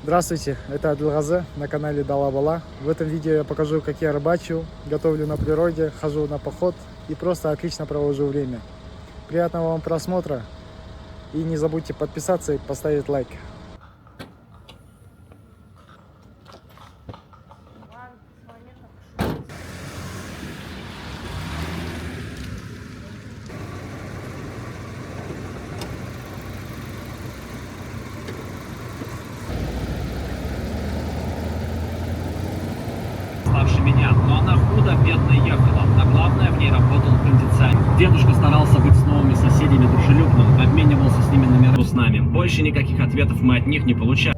Здравствуйте, это Адельгазе на канале Далабала. В этом видео я покажу, как я рыбачу, готовлю на природе, хожу на поход и просто отлично провожу время. Приятного вам просмотра и не забудьте подписаться и поставить лайк. Старше меня, но она худо-бедно ехала, а главное, в ней работал кондиционер. Дедушка старался быть с новыми соседями дружелюбным, обменивался с ними номерами с нами. Больше никаких ответов мы от них не получали.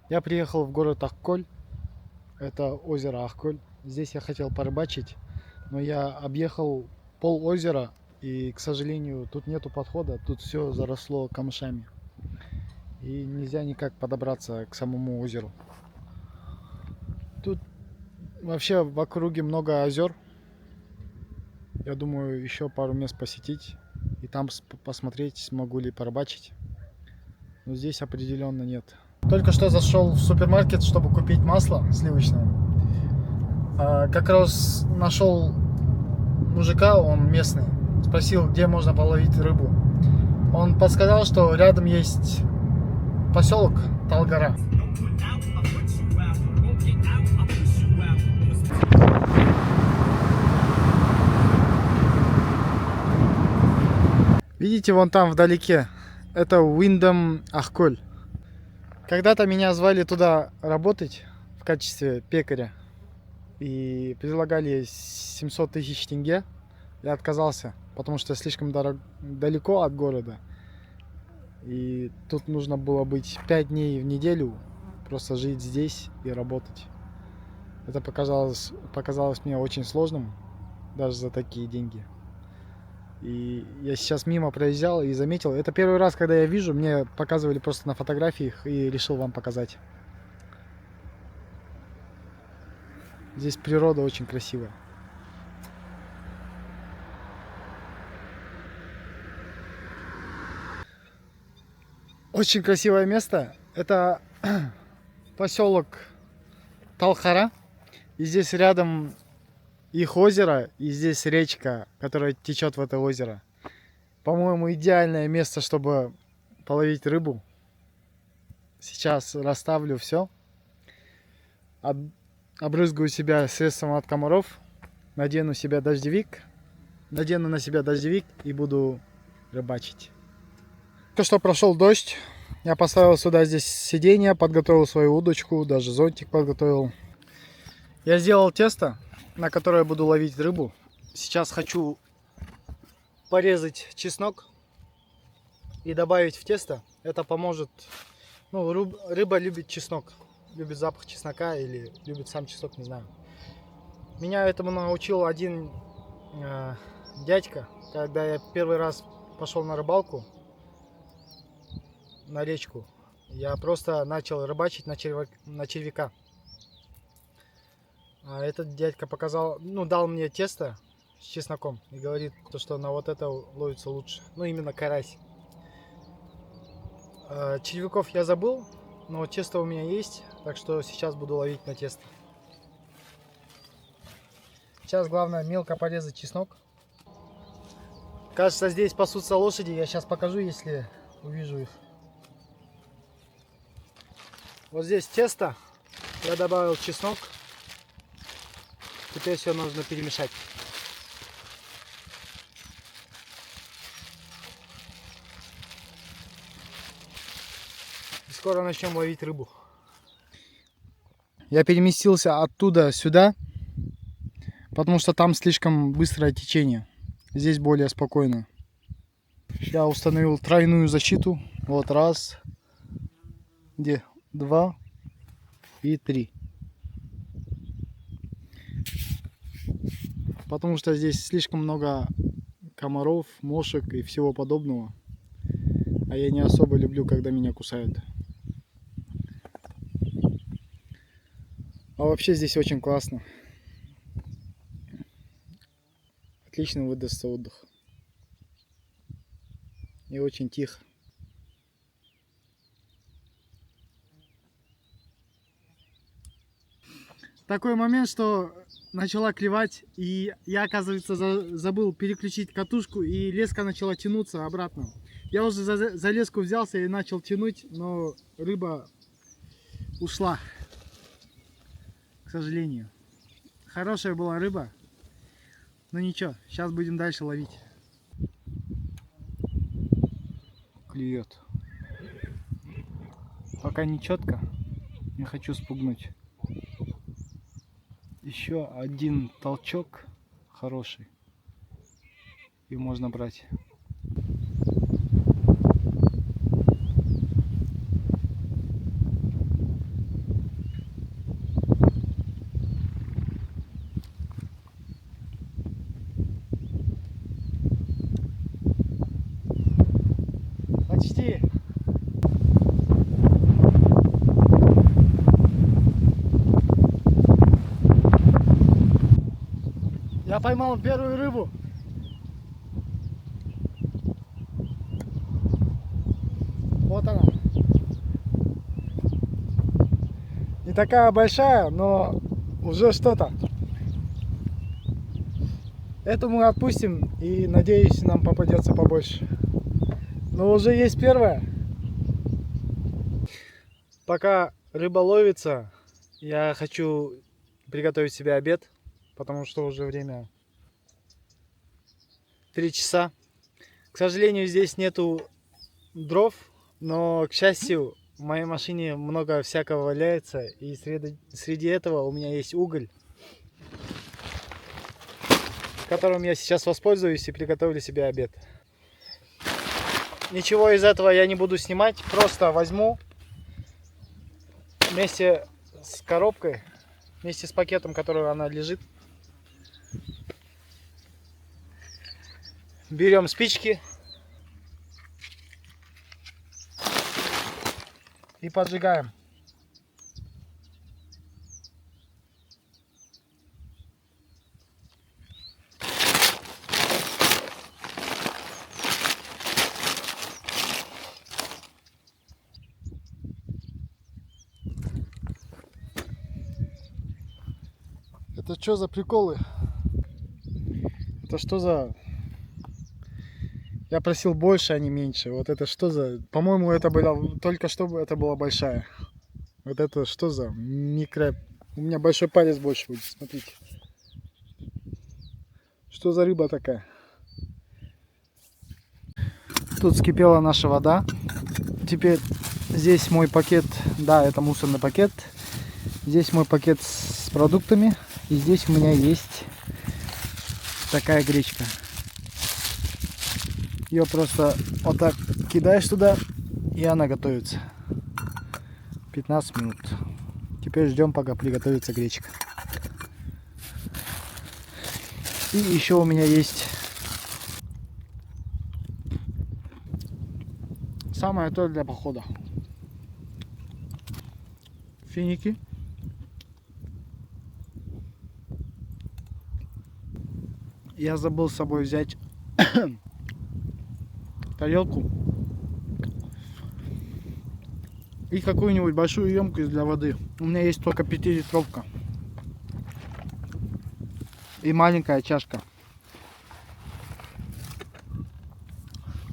Я приехал в город Акколь, это озеро Акколь. Здесь я хотел порыбачить, но я объехал пол озера и, к сожалению, тут нету подхода, тут все заросло камышами. И нельзя никак подобраться к самому озеру. Тут вообще в округе много озер. Я думаю, еще пару мест посетить и там посмотреть, смогу ли порыбачить. Но здесь определенно нет. Только что зашел в супермаркет, чтобы купить масло сливочное. Как раз нашел мужика, он местный. Спросил, где можно половить рыбу. Он подсказал, что рядом есть поселок Талгара. Видите, вон там вдалеке, это Уиндом Ахколь. Когда-то меня звали туда работать в качестве пекаря и предлагали 700 тысяч тенге. Я отказался, потому что слишком далеко от города. И тут нужно было быть 5 дней в неделю, просто жить здесь и работать. Это показалось мне очень сложным, даже за такие деньги. И я сейчас мимо проезжал и заметил. Это первый раз, когда я вижу, мне показывали просто на фотографиях и решил вам показать. Здесь природа очень красивая. Очень красивое место. Это поселок Талхара. И здесь рядом их озеро, и здесь речка, которая течет в это озеро. По-моему, идеальное место, чтобы половить рыбу. Сейчас расставлю все. Обрызгаю себя средством от комаров. Надену на себя дождевик и буду рыбачить. То, что прошел дождь, я поставил сюда здесь сиденье, подготовил свою удочку, даже зонтик подготовил. Я сделал тесто, на которое я буду ловить рыбу. Сейчас хочу порезать чеснок и добавить в тесто. Это поможет. Ну, рыба любит чеснок, любит запах чеснока или любит сам чеснок, не знаю. Меня этому научил один дядька, когда я первый раз пошел на рыбалку, на речку. Я просто начал рыбачить на червяка. А этот дядька дал мне тесто с чесноком и говорит, что на вот это ловится лучше. Ну, именно карась. Червяков я забыл, но тесто у меня есть, так что сейчас буду ловить на тесто. Сейчас главное мелко порезать чеснок. Кажется, здесь пасутся лошади, я сейчас покажу, если увижу их. Вот здесь тесто, я добавил чеснок. Теперь все нужно перемешать. И скоро начнем ловить рыбу. Я переместился оттуда сюда, потому что там слишком быстрое течение. Здесь более спокойно. Я установил тройную защиту. Вот раз, два и три. Потому что здесь слишком много комаров, мошек и всего подобного. А я не особо люблю, когда меня кусают. А вообще здесь очень классно. отличный выдастся отдых. И очень тихо. Такой момент, что начала клевать, и я, оказывается, забыл переключить катушку, и леска начала тянуться обратно. Я уже за леску взялся и начал тянуть, но рыба ушла, к сожалению. Хорошая была рыба, но ничего, сейчас будем дальше ловить. Клюет. Пока не четко, не хочу спугнуть. Еще один толчок хороший, и можно брать. Почти. Я поймал первую рыбу. Вот она. Не такая большая, но уже что-то. Эту мы отпустим, и надеюсь, нам попадется побольше. Но уже есть первая. Пока рыба ловится, я хочу приготовить себе обед, потому что уже время 3 часа. К сожалению, здесь нету дров, но, к счастью, в моей машине много всякого валяется, и среди этого у меня есть уголь, которым я сейчас воспользуюсь и приготовлю себе обед. Ничего из этого я не буду снимать, просто возьму вместе с коробкой, вместе с пакетом, в котором она лежит. Берем спички и поджигаем. Это что за приколы? Это что за... Я просил больше, а не меньше. Вот это что за... По-моему, это было... Только что это была большая. Вот это что за микро... У меня большой палец больше будет, смотрите. Что за рыба такая? Тут вскипела наша вода. Теперь здесь мой пакет. Да, это мусорный пакет. Здесь мой пакет с продуктами. И здесь у меня есть такая гречка. Ее просто вот так кидаешь туда, и она готовится. 15 минут. Теперь ждем, пока приготовится гречка. И еще у меня есть самое то для похода. Финики. Я забыл с собой взять тарелку и какую-нибудь большую емкость для воды. У меня есть только 5-литровка и маленькая чашка.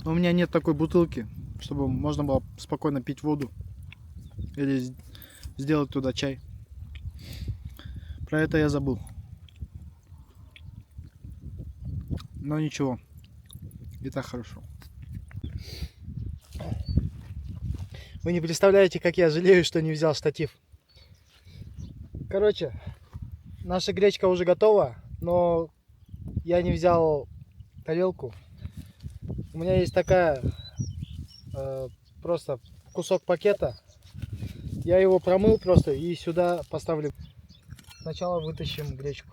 У меня нет такой бутылки, чтобы можно было спокойно пить воду или сделать туда чай. Про это я забыл. Но ничего, и так хорошо. Вы не представляете, как я жалею, что не взял штатив. Короче, наша гречка уже готова, но я не взял тарелку. У меня есть такая просто кусок пакета. Я его промыл просто и сюда поставлю. Сначала вытащим гречку.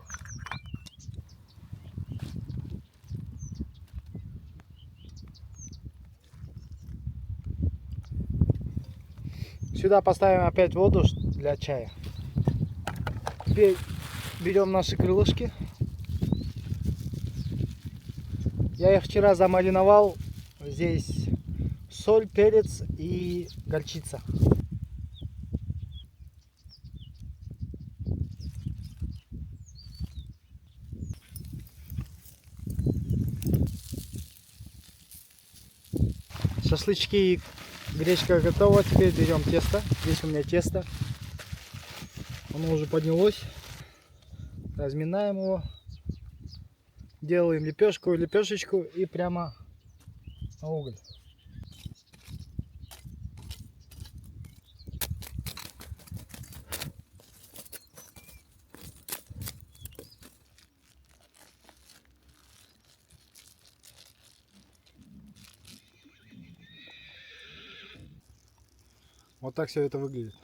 Сюда поставим опять воду для чая. Теперь берем наши крылышки. Я их вчера замариновал. Здесь соль, перец и горчица. Шашлычки и гречка готова. Теперь берем тесто. Здесь у меня тесто. Оно уже поднялось. Разминаем его. Делаем лепешечку и прямо на уголь. Вот так все это выглядит.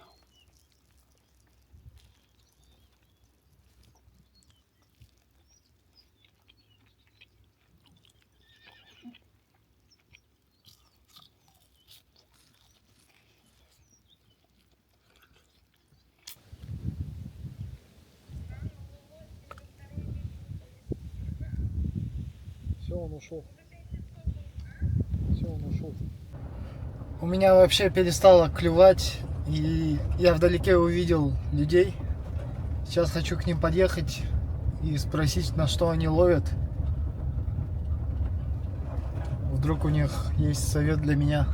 Все, он ушел. Все, он ушел. У меня вообще перестало клювать, и я вдалеке увидел людей. Сейчас хочу к ним подъехать и спросить, на что они ловят. Вдруг у них есть совет для меня.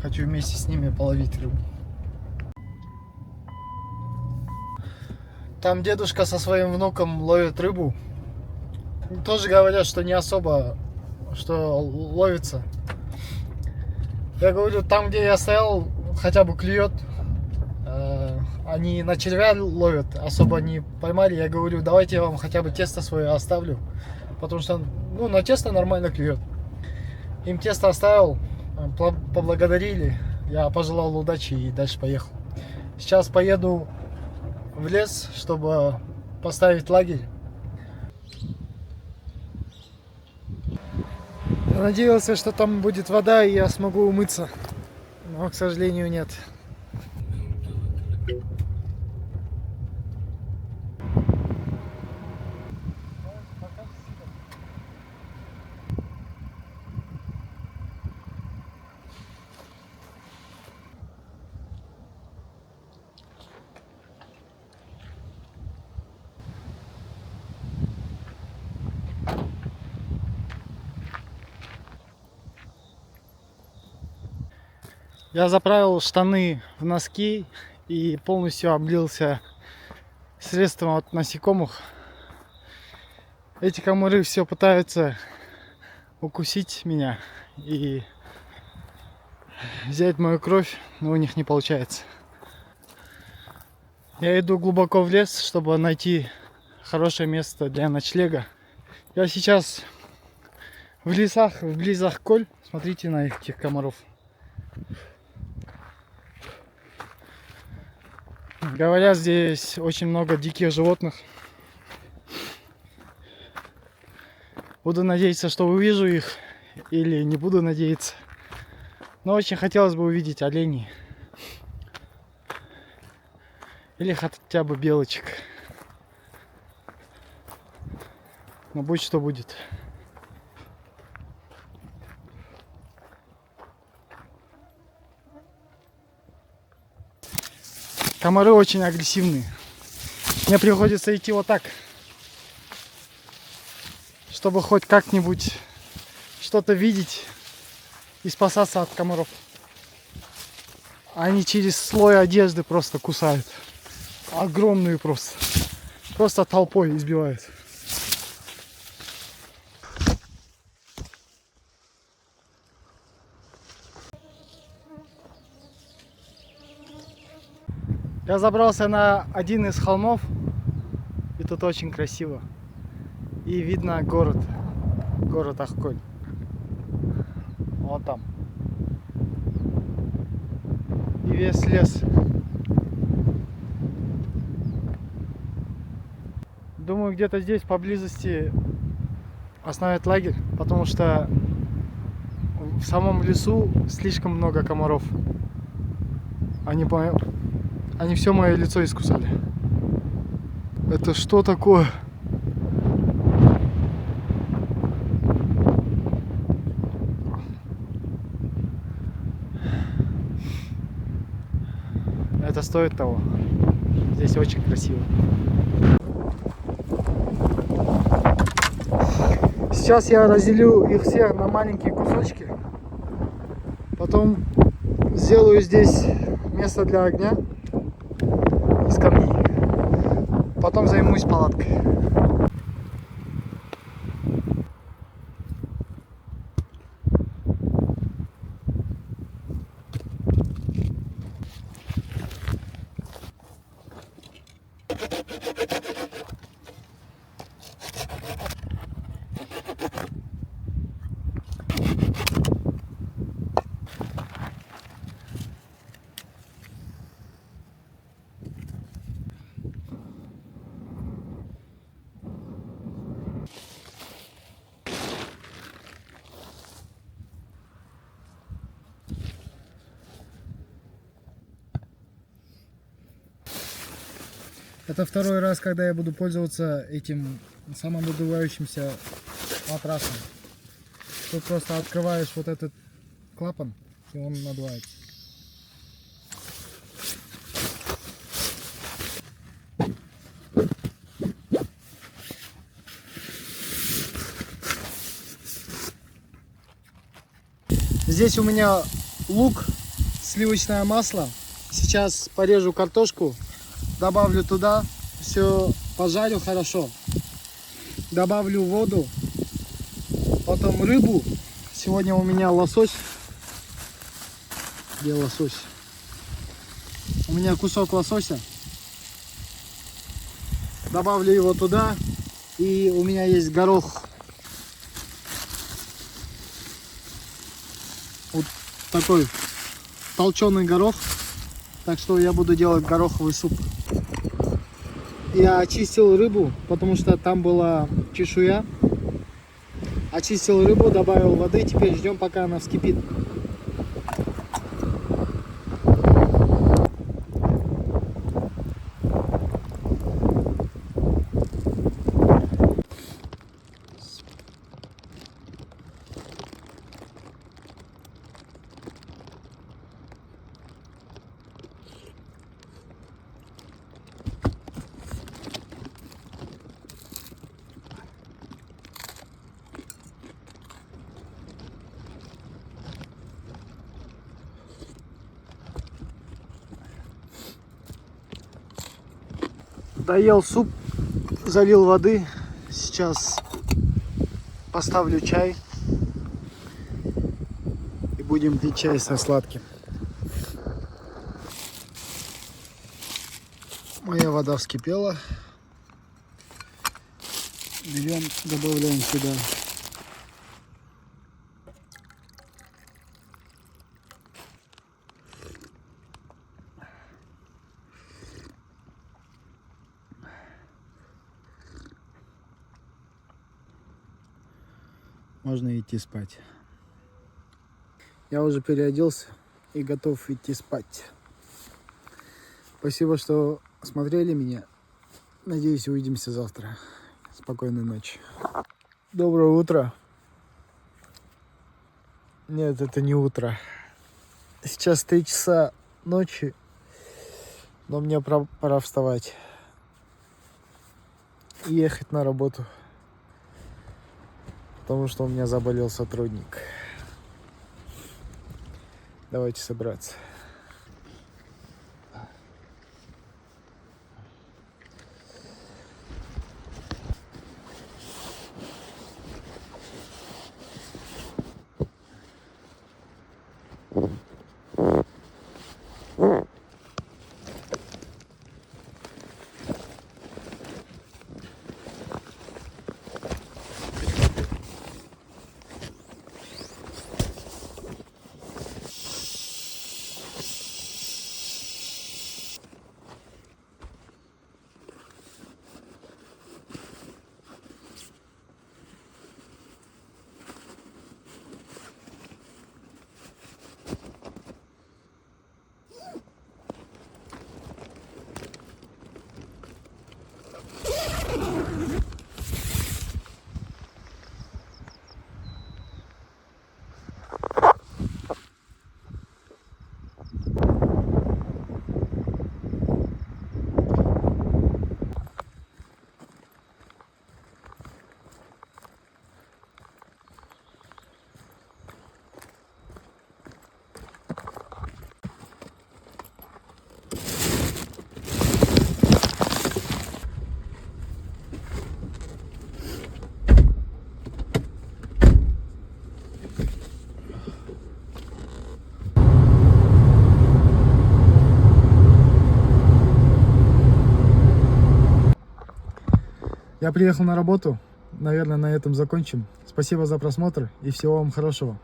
Хочу вместе с ними половить рыбу. Там дедушка со своим внуком ловит рыбу. Тоже говорят, что не особо что ловится. Я говорю, там, где я стоял, хотя бы клюет. Они на червя ловят, особо не поймали. Я говорю, давайте я вам хотя бы тесто свое оставлю. Потому что, ну, на тесто нормально клюет. Им тесто оставил, поблагодарили. Я пожелал удачи и дальше поехал. Сейчас поеду в лес, чтобы поставить лагерь. Надеялся, что там будет вода и я смогу умыться. Но, к сожалению, нет. Я заправил штаны в носки и полностью облился средством от насекомых. Эти комары все пытаются укусить меня и взять мою кровь, но у них не получается. Я иду глубоко в лес, чтобы найти хорошее место для ночлега. Я сейчас в лесах, вблизи Ахколь. Смотрите на этих комаров. Говорят, здесь очень много диких животных. Буду надеяться, что увижу их, или не буду надеяться. Но очень хотелось бы увидеть оленей. Или хотя бы белочек. Но будь что будет. Комары очень агрессивные. Мне приходится идти вот так, чтобы хоть как-нибудь что-то видеть и спасаться от комаров. Они через слой одежды просто кусают. Огромную просто. Просто толпой избивают. Я забрался на один из холмов, и тут очень красиво. И видно город Ахколь. Вот там. И весь лес. Думаю, где-то здесь поблизости оставят лагерь, потому что в самом лесу слишком много комаров. Они все мое лицо искусали. Это что такое? это стоит того. Здесь очень красиво. Сейчас я разделю их все на маленькие кусочки. Потом сделаю здесь место для огня из камней. Потом займусь палаткой. Это второй раз, когда я буду пользоваться этим самонадувающимся матрасом. Тут просто открываешь вот этот клапан, и он надувается. Здесь у меня лук, сливочное масло. Сейчас порежу картошку. Добавлю туда, все пожарю хорошо. Добавлю воду, потом рыбу. Сегодня у меня лосось. Где лосось? У меня кусок лосося. Добавлю его туда. И у меня есть горох. Вот такой толченый горох. Так что я буду делать гороховый суп. Я очистил рыбу, потому что там была чешуя. Очистил рыбу, добавил воды. Теперь ждем, пока она вскипит. Доел суп, залил воды. Сейчас поставлю чай. И будем пить чай со сладким. Моя вода вскипела. Берем, добавляем сюда можно идти спать. Я уже переоделся и готов идти спать. Спасибо, что смотрели меня. Надеюсь, увидимся завтра. Спокойной ночи. Доброе утро. Нет, это не утро. Сейчас 3 часа ночи, но мне пора вставать и ехать на работу. Потому что у меня заболел сотрудник. Давайте собраться. Я приехал на работу. Наверное, на этом закончим. Спасибо за просмотр и всего вам хорошего.